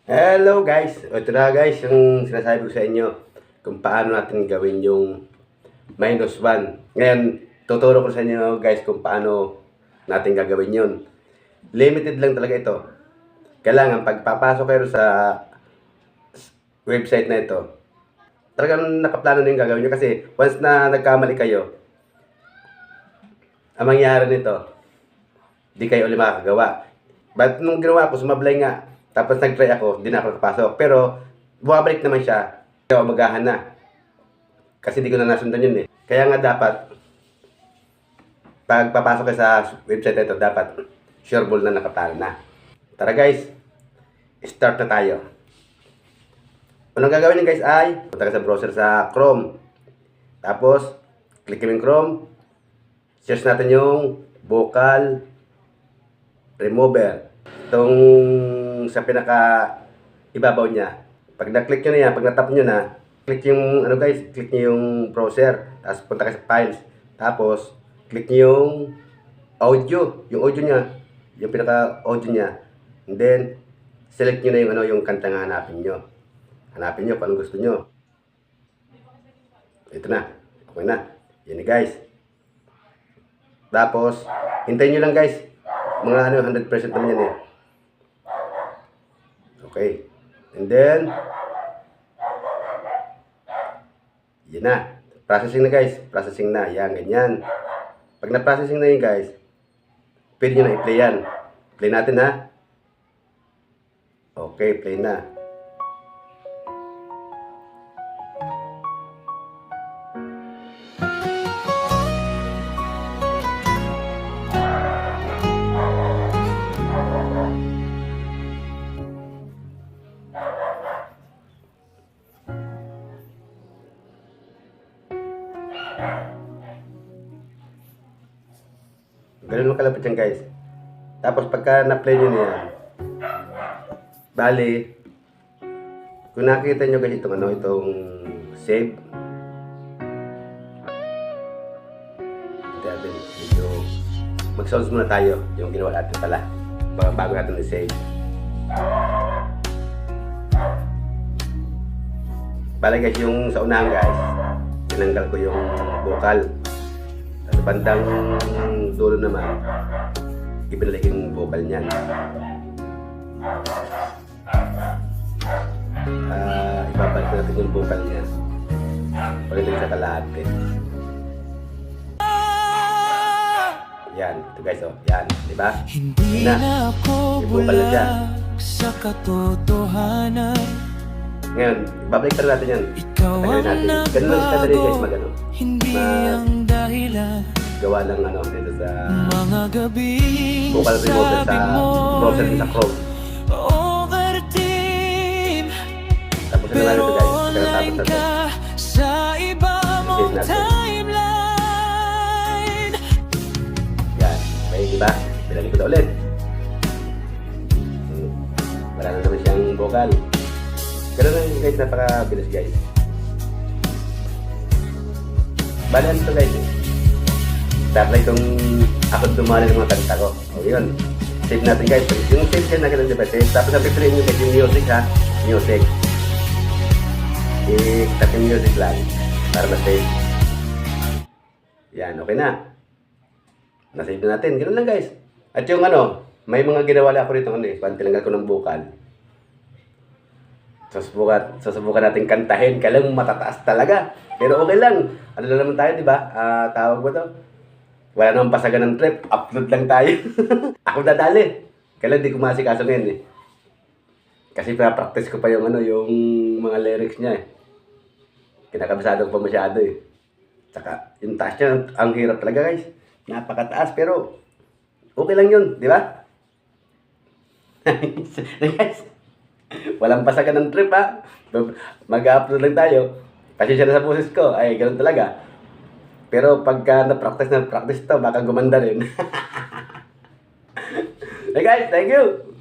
Hello guys! Ito na guys yung sinasabi ko sa inyo kung paano natin gawin yung -1. Ngayon, tuturo ko sa inyo guys kung paano natin gagawin yun. Limited lang talaga ito. Kailangan pagpapasok kayo sa website na ito, talagang nakaplano na yung gagawin nyo kasi once na nagkamali kayo, ang mangyayari nito, di kayo ulit makakagawa. But nung ginawa ko, sumablay nga. Tapos nag-try ako, di na ako nakapasok. Pero, bumabalik naman siya. Kaya umagahan na. Kasi di ko na nasundan yun eh. Kaya nga dapat, pag papasok ka sa website na ito, dapat sureball na nakapala na. Tara guys, start na tayo. Unang gagawin nyo guys ay, punta ka sa browser sa Chrome. Tapos, click yung Chrome. Search natin yung vocal remover. Itong sa pinaka ibabaw niya. Pag na-click nyo na yan, pag na-tap nyo na, click yung, click nyo yung browser. Tapos punta ka sa files. Tapos, click nyo yung audio. Yung audio niya. Yung pinaka-audio niya. And then, select nyo na yung, yung kantang hanapin nyo. Hanapin nyo kung anong gusto nyo. Ito na. Okay na. Yan guys. Tapos, hintayin nyo lang guys. Mga 100% naman yan eh. Okay. And then, yan na. Processing na guys. Processing na. Yan, ganyan. Pag na-processing na yun guys, pwede nyo na i-play yan. Play natin ha. Okay, play na. Ganun mo kalapit yan guys. Tapos pagka na-play nyo na yan, bali, kung nakita nyo guys itong itong save. Medyo mag-sounds muna tayo yung ginawa natin pala. Bago natin i-save. Bali guys, yung sa unahan guys, tinanggal ko yung vocal. Sa bandang dulo naman, ibalik yung vocal niyan. Ibabalik natin yung vocal niya. Pagdating sa kalahati. Yan, ito guys, oh. Yan, di ba? Hindi na ako bulag sa katotohanan. Ngayon, babalik talaga natin yan. Ikaw ang ganun lang sa guys, magano. Hindi ang dahilan. Gawa ng dito sa mga gabi vocal remover sa browser sa Chrome. Overteam. Tapos na lang ito guys. Online ka sa iba mong timeline. Yan. May diba? Bilali ko na ulit. Wala na naman siyang vocal. Ganun lang guys, napakabilis guys. Bali ano ito guys eh. Tatry kung ako dumali ng mga kanta ko. O yun. Save natin guys. Yung save dyan na ganun diba save. Tapos napipiliin nyo guys yung music ha. Music. I-tap yung music lang. Para ma-save. Yan. Okay na. Na-save na natin. Ganun lang guys. At yung may mga ginawa ako rito tinanggal ko ng vocal. Susubukan natin kantahin. Kailang matataas talaga. Pero okay lang. Ano na naman tayo, di ba? Tawag mo to. Wala namang pasagan ng trip. Upload lang tayo. Ako dadali. Kailan di ko masikaso ngayon eh. Kasi practice ko pa yung yung mga lyrics niya eh. Kinakabisado ko pa masyado eh. Tsaka yung taas niya, ang hirap talaga guys. Napakataas pero okay lang yun, di ba? Guys, walang pasagan ng trip ha. Mag-upload lang tayo. Pasensya na sa boses ko. Ay, ganoon talaga. Pero pagka na-practice to, baka gumanda rin. Hey guys, thank you!